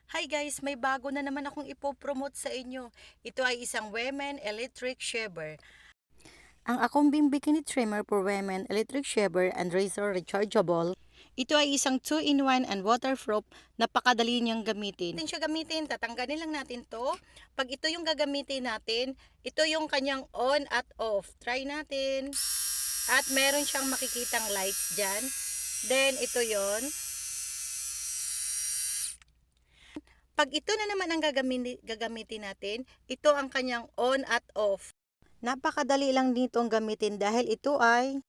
Hi guys, may bago na naman akong ipopromote sa inyo. Ito ay isang Women Electric Shaver. Ang Akumbing Bikini Trimmer for Women Electric Shaver and Razor Rechargeable. Ito ay isang 2-in-1 and waterproof. Napakadali niyang gamitin. Tatanggalin lang natin to. Pag ito yung gagamitin natin, ito yung kanyang on at off. Try natin. At meron siyang makikitang lights dyan. Then, ito yon. Pag ito na naman ang gagamitin natin, ito ang kanyang on at off. Napakadali lang nitong gamitin dahil ito ay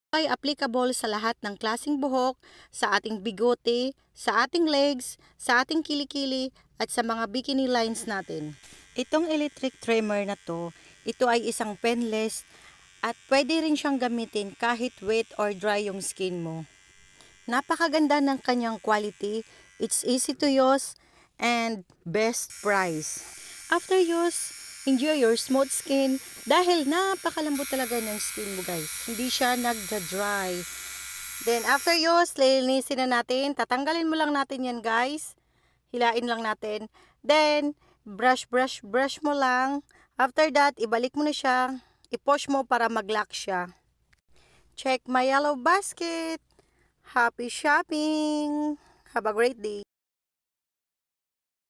applicable sa lahat ng klaseng buhok, sa ating bigote, sa ating legs, sa ating kilikili, at sa mga bikini lines natin. Itong electric trimmer na to, ito ay isang penless at pwede rin siyang gamitin kahit wet or dry yung skin mo. Napakaganda ng kanyang quality, it's easy to use, and best price. After use, enjoy your smooth skin dahil napakalambot talaga ng skin mo guys. Hindi siya nagda-dry. Then after use, lilinisin na natin. Tatanggalin mo lang natin yan guys. Hilain lang natin. Then, brush mo lang. After that, ibalik mo na siya. I-push mo para mag-lock siya. Check my yellow basket. Happy shopping! Have a great day!